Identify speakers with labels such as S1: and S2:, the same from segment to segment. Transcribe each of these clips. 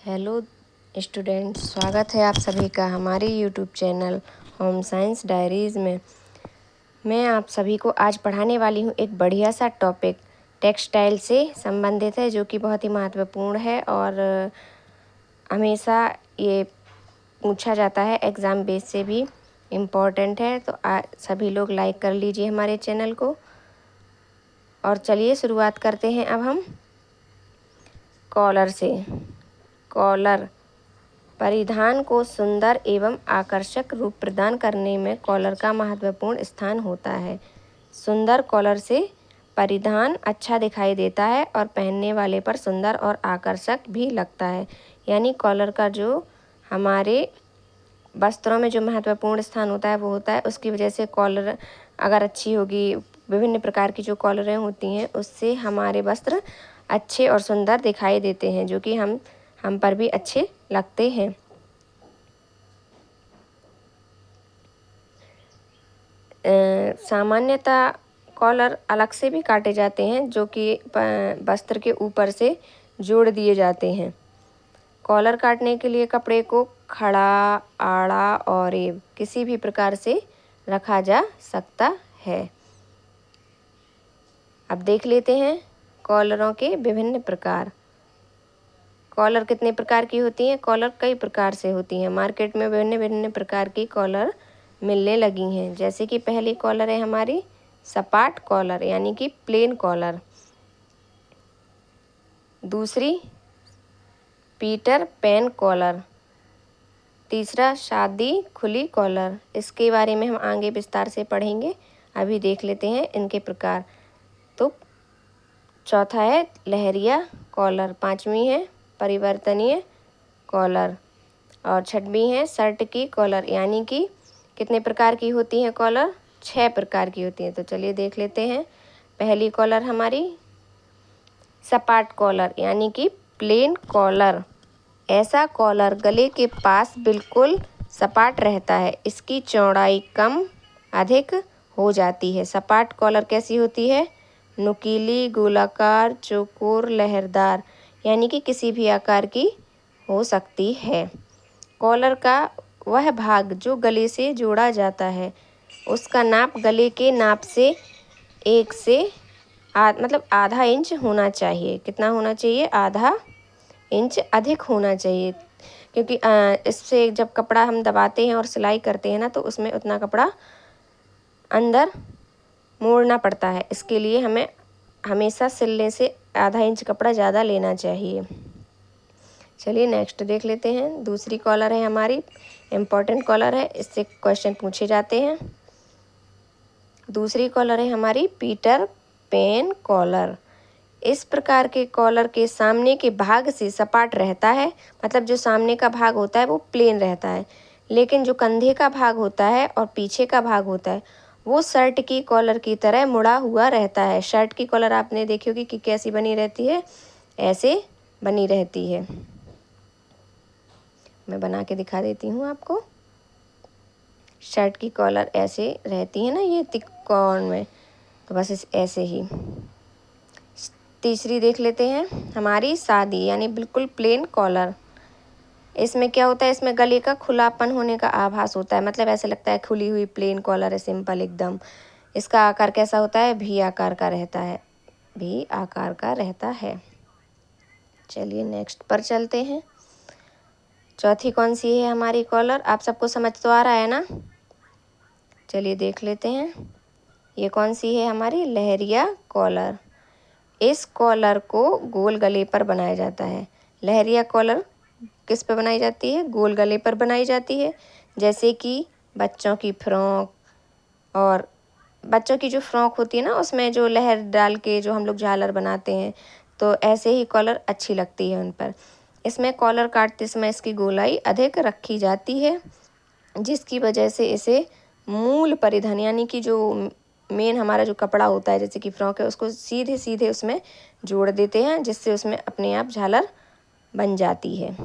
S1: Hello students, स्वागत है आप सभी का हमारे YouTube channel home science diaries में। मैं आप सभी को आज पढ़ाने वाली हूँ एक बढ़िया सा टॉपिक टेक्सटाइल से संबंधित है, जो कि बहुत ही महत्वपूर्ण है और हमेशा ये पूछा जाता है, एग्ज़ाम बेस से भी इम्पोर्टेंट है। तो सभी लोग लाइक कर लीजिए हमारे चैनल को। और चलिए शुरुआत करते हैं अब हम कॉलर से। कॉलर परिधान को सुंदर एवं आकर्षक रूप प्रदान करने में कॉलर का महत्वपूर्ण स्थान होता है। सुंदर कॉलर से परिधान अच्छा दिखाई देता है और पहनने वाले पर सुंदर और आकर्षक भी लगता है। यानी कॉलर का जो हमारे वस्त्रों में जो महत्वपूर्ण स्थान होता है वो होता है, उसकी वजह से कॉलर अगर अच्छी होगी, विभिन्न प्रकार की जो कॉलरें होती हैं उससे हमारे वस्त्र अच्छे और सुंदर दिखाई देते हैं, जो कि हम पर भी अच्छे लगते हैं। सामान्यतः कॉलर अलग से भी काटे जाते हैं, जो कि वस्त्र के ऊपर से जोड़ दिए जाते हैं। कॉलर काटने के लिए कपड़े को खड़ा, आड़ा और किसी भी प्रकार से रखा जा सकता है। अब देख लेते हैं कॉलरों के विभिन्न प्रकार। कॉलर कितने प्रकार की होती हैं? कॉलर कई प्रकार से होती हैं। मार्केट में विभिन्न विभिन्न प्रकार की कॉलर मिलने लगी हैं। जैसे कि पहली कॉलर है हमारी सपाट कॉलर, यानी कि प्लेन कॉलर। दूसरी पीटर पैन कॉलर। तीसरा शादी खुली कॉलर। इसके बारे में हम आगे विस्तार से पढ़ेंगे, अभी देख लेते हैं इनके प्रकार। तो चौथा है लहरिया कॉलर। पांचवी है परिवर्तनीय कॉलर और छठवीं है शर्ट की कॉलर। यानी कि कितने प्रकार की होती हैं कॉलर? 6 प्रकार की होती हैं। तो चलिए देख लेते हैं। पहली कॉलर हमारी सपाट कॉलर, यानी कि प्लेन कॉलर। ऐसा कॉलर गले के पास बिल्कुल सपाट रहता है। इसकी चौड़ाई कम अधिक हो जाती है। सपाट कॉलर कैसी होती है? नुकीली, गोलाकार, चौकोर, लहरदार, यानी कि किसी भी आकार की हो सकती है। कॉलर का वह भाग जो गले से जोड़ा जाता है उसका नाप गले के नाप से 1 से मतलब आधा इंच होना चाहिए। कितना होना चाहिए? आधा इंच अधिक होना चाहिए, क्योंकि इससे जब कपड़ा हम दबाते हैं और सिलाई करते हैं ना, तो उसमें उतना कपड़ा अंदर मोड़ना पड़ता है। इसके लिए हमें हमेशा सिलने से आधा इंच कपड़ा ज़्यादा लेना चाहिए। चलिए नेक्स्ट देख लेते हैं। दूसरी कॉलर है हमारी इम्पोर्टेंट कॉलर है, इससे क्वेश्चन पूछे जाते हैं। दूसरी कॉलर है हमारी पीटर पैन कॉलर। इस प्रकार के कॉलर के सामने के भाग से सपाट रहता है, मतलब जो सामने का भाग होता है वो प्लेन रहता है, लेकिन जो कंधे का भाग होता है और पीछे का भाग होता है वो शर्ट की कॉलर की तरह मुड़ा हुआ रहता है। शर्ट की कॉलर आपने देखी होगी कि कैसी बनी रहती है, ऐसे बनी रहती है। मैं बना के दिखा देती हूँ आपको। शर्ट की कॉलर ऐसे रहती है ना, ये त्रिकोण में, तो बस ऐसे ही। तीसरी देख लेते हैं हमारी सादी, यानी बिल्कुल प्लेन कॉलर। इसमें क्या होता है? इसमें गले का खुलापन होने का आभास होता है, मतलब ऐसे लगता है खुली हुई प्लेन कॉलर है, सिंपल एकदम। इसका आकार कैसा होता है? भी आकार का रहता है, भी आकार का रहता है। चलिए नेक्स्ट पर चलते हैं। चौथी कौन सी है हमारी कॉलर? आप सबको समझ तो आ रहा है ना? चलिए देख लेते हैं। ये कौन सी है हमारी? लहरिया कॉलर। इस कॉलर को गोल गले पर बनाया जाता है। लहरिया कॉलर किस पे बनाई जाती है? गोल गले पर बनाई जाती है। जैसे कि बच्चों की फ्रॉक, और बच्चों की जो फ्रॉक होती है ना, उसमें जो लहर डाल के जो हम लोग झालर बनाते हैं, तो ऐसे ही कॉलर अच्छी लगती है उन पर। इसमें कॉलर काटते समय इसकी गोलाई अधिक रखी जाती है, जिसकी वजह से इसे मूल परिधान, यानी कि जो मेन हमारा जो कपड़ा होता है, जैसे कि फ्रॉक है, उसको सीधे सीधे उसमें जोड़ देते हैं, जिससे उसमें अपने आप झालर बन जाती है।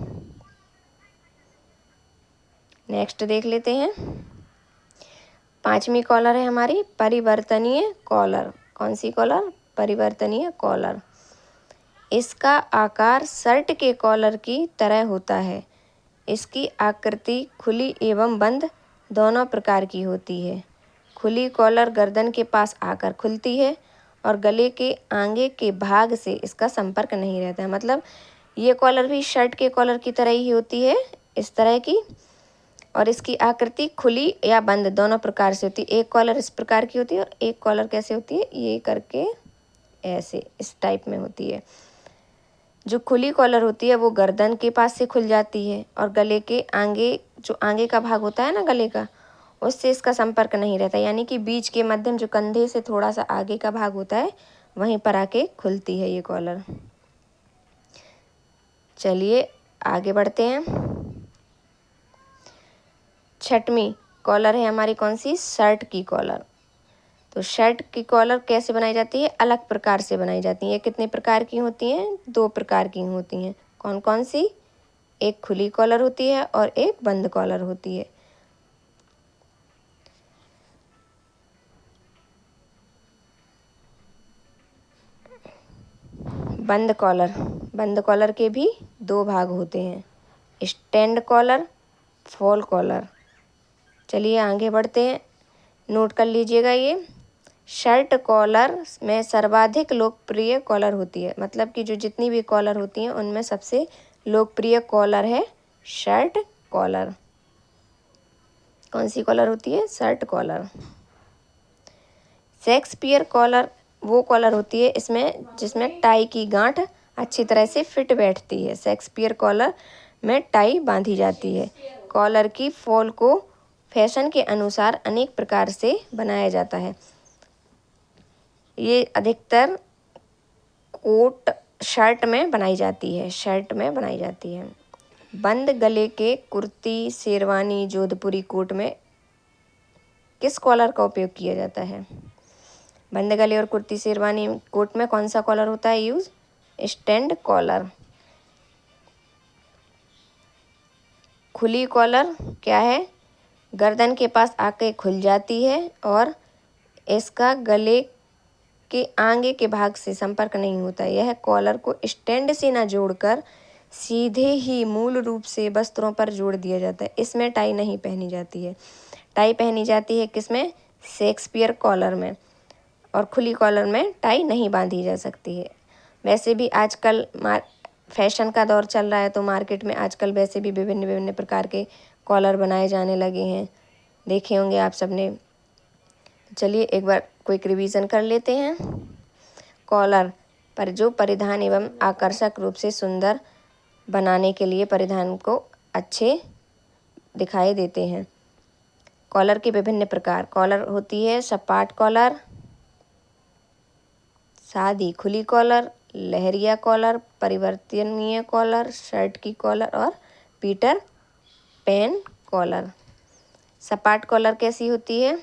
S1: नेक्स्ट देख लेते हैं। पांचवी कॉलर है हमारी परिवर्तनीय कॉलर। कौन सी कॉलर? परिवर्तनीय कॉलर। इसका आकार शर्ट के कॉलर की तरह होता है। इसकी आकृति खुली एवं बंद दोनों प्रकार की होती है। खुली कॉलर गर्दन के पास आकर खुलती है और गले के आगे के भाग से इसका संपर्क नहीं रहता है। मतलब ये कॉलर भी शर्ट के कॉलर की तरह ही होती है, इस तरह की, और इसकी आकृति खुली या बंद दोनों प्रकार से होती है। एक कॉलर इस प्रकार की होती है और एक कॉलर कैसे होती है, ये करके ऐसे इस टाइप में होती है। जो खुली कॉलर होती है वो गर्दन के पास से खुल जाती है और गले के आगे, जो आगे का भाग होता है ना गले का, उससे इसका संपर्क नहीं रहता। यानी कि बीच के मध्यम जो कंधे से थोड़ा सा आगे का भाग होता है वहीं पर आके खुलती है ये कॉलर। चलिए आगे बढ़ते हैं। छठवीं कॉलर है हमारी कौन सी, शर्ट की कॉलर। तो शर्ट की कॉलर कैसे बनाई जाती है, अलग प्रकार से बनाई जाती है। ये कितने प्रकार की होती हैं, 2 प्रकार की होती हैं। कौन कौन सी, एक खुली कॉलर होती है और एक बंद कॉलर होती है। बंद कॉलर, बंद कॉलर के भी 2 भाग होते हैं, स्टैंड कॉलर, फॉल कॉलर। चलिए आगे बढ़ते हैं, नोट कर लीजिएगा। ये शर्ट कॉलर में सर्वाधिक लोकप्रिय कॉलर होती है। मतलब कि जो जितनी भी कॉलर होती हैं उनमें सबसे लोकप्रिय कॉलर है शर्ट कॉलर। कौन सी कॉलर होती है, शर्ट कॉलर। शेक्सपियर कॉलर वो कॉलर होती है इसमें जिसमें टाई की गांठ अच्छी तरह से फिट बैठती है। शेक्सपियर कॉलर में टाई बांधी जाती है। कॉलर की फॉल को फैशन के अनुसार अनेक प्रकार से बनाया जाता है। ये अधिकतर कोट शर्ट में बनाई जाती है, शर्ट में बनाई जाती है। बंद गले के कुर्ती, शेरवानी, जोधपुरी कोट में किस कॉलर का उपयोग किया जाता है। बंद गले और कुर्ती शेरवानी कोट में कौन सा कॉलर होता है यूज, स्टैंड कॉलर। खुली कॉलर क्या है, गर्दन के पास आके खुल जाती है और इसका गले के आगे के भाग से संपर्क नहीं होता। यह कॉलर को स्टैंड से न जोड़कर सीधे ही मूल रूप से वस्त्रों पर जोड़ दिया जाता है। इसमें टाई नहीं पहनी जाती है। टाई पहनी जाती है किसमें, शेक्सपियर कॉलर में, और खुली कॉलर में टाई नहीं बांधी जा सकती है। वैसे भी आजकल फैशन का दौर चल रहा है तो मार्केट में आजकल वैसे भी विभिन्न विभिन्न प्रकार के कॉलर बनाए जाने लगे हैं, देखे होंगे आप सबने। चलिए एक बार क्विक रिवीजन कर लेते हैं। कॉलर पर जो परिधान एवं आकर्षक रूप से सुंदर बनाने के लिए परिधान को अच्छे दिखाई देते हैं। कॉलर के विभिन्न प्रकार, कॉलर होती है सपाट कॉलर, सादी खुली कॉलर, लहरिया कॉलर, परिवर्तनीय कॉलर, शर्ट की कॉलर और पीटर पैन कॉलर। सपाट कॉलर कैसी होती है,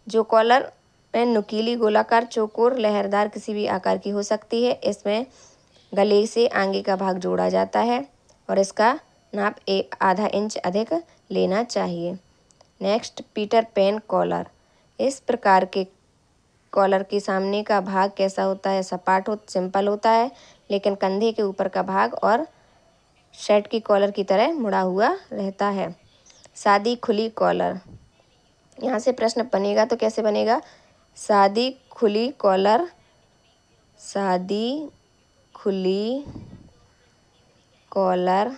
S1: जो कॉलर में नुकीली, गोलाकार, चौकोर, लहरदार किसी भी आकार की हो सकती है। इसमें गले से आगे का भाग जोड़ा जाता है और इसका नाप आधा इंच अधिक लेना चाहिए। Next, Peter Pan collar. इस प्रकार के कॉलर के सामने का भाग कैसा होता है, सपाट सिंपल होता है, लेकिन कंधे के ऊपर का भाग और शर्ट की कॉलर की तरह मुड़ा हुआ रहता है। सादी खुली कॉलर, यहाँ से प्रश्न बनेगा तो कैसे बनेगा, सादी खुली कॉलर, सादी खुली कॉलर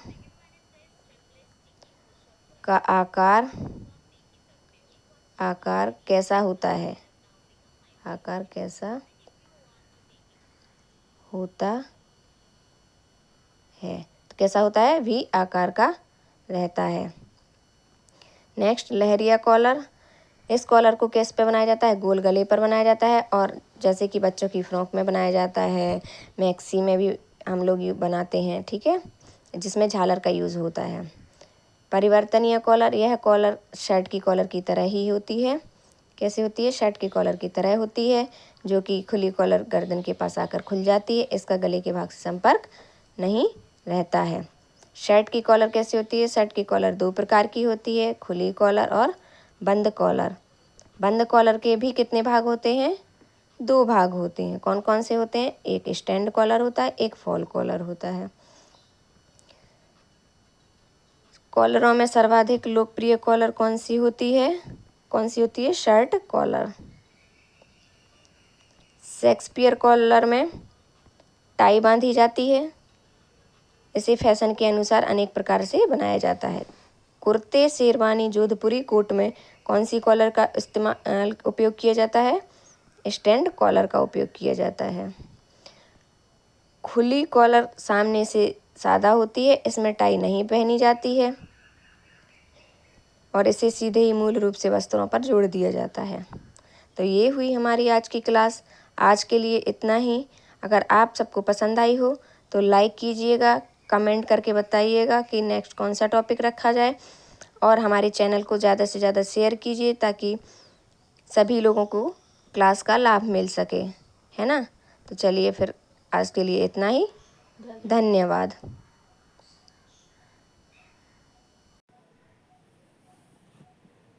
S1: का आकार कैसा होता है, आकार कैसा होता है, तो कैसा होता है, वी आकार का रहता है। नेक्स्ट, लहरिया कॉलर। इस कॉलर को किस पे बनाया जाता है, गोल गले पर बनाया जाता है, और जैसे कि बच्चों की फ्रॉक में बनाया जाता है, मैक्सी में भी हम लोग बनाते हैं, ठीक है, जिसमें झालर का यूज़ होता है। परिवर्तनीय कॉलर, यह कॉलर शर्ट की कॉलर की तरह ही होती है। कैसे होती है, शर्ट की कॉलर की तरह होती है, जो कि खुली कॉलर गर्दन के पास आकर खुल जाती है। इसका गले के भाग से संपर्क नहीं रहता है। शर्ट की कॉलर कैसी होती है, शर्ट की कॉलर 2 प्रकार की होती है, खुली कॉलर और बंद कॉलर। बंद कॉलर के भी कितने भाग होते हैं, दो भाग होते हैं। कौन कौन से होते हैं? एक स्टैंड कॉलर होता है, एक फॉल कॉलर होता है। कॉलरों में सर्वाधिक लोकप्रिय कॉलर कौन सी होती है? कौन सी होती है? Shirt collar. शेक्सपियर कॉलर में टाई बांधी जाती है। इसे फैशन के अनुसार अनेक प्रकार से बनाया जाता है। कुर्ते, शेरवानी, जोधपुरी कोट में कौन सी कॉलर का उपयोग किया जाता है? स्टैंड कॉलर का उपयोग किया जाता है। खुली कॉलर सामने से सादा होती है, इसमें टाई नहीं पहनी जाती है और इसे सीधे ही मूल रूप से वस्त्रों पर जोड़ दिया जाता है। तो ये हुई हमारी आज की क्लास। आज के लिए इतना ही। अगर आप सबको पसंद आई हो तो लाइक कीजिएगा, कमेंट करके बताइएगा कि नेक्स्ट कौन सा टॉपिक रखा जाए, और हमारे चैनल को ज़्यादा से ज़्यादा शेयर कीजिए ताकि सभी लोगों को क्लास का लाभ मिल सके, है ना। तो चलिए फिर आज के लिए इतना ही। धन्यवाद।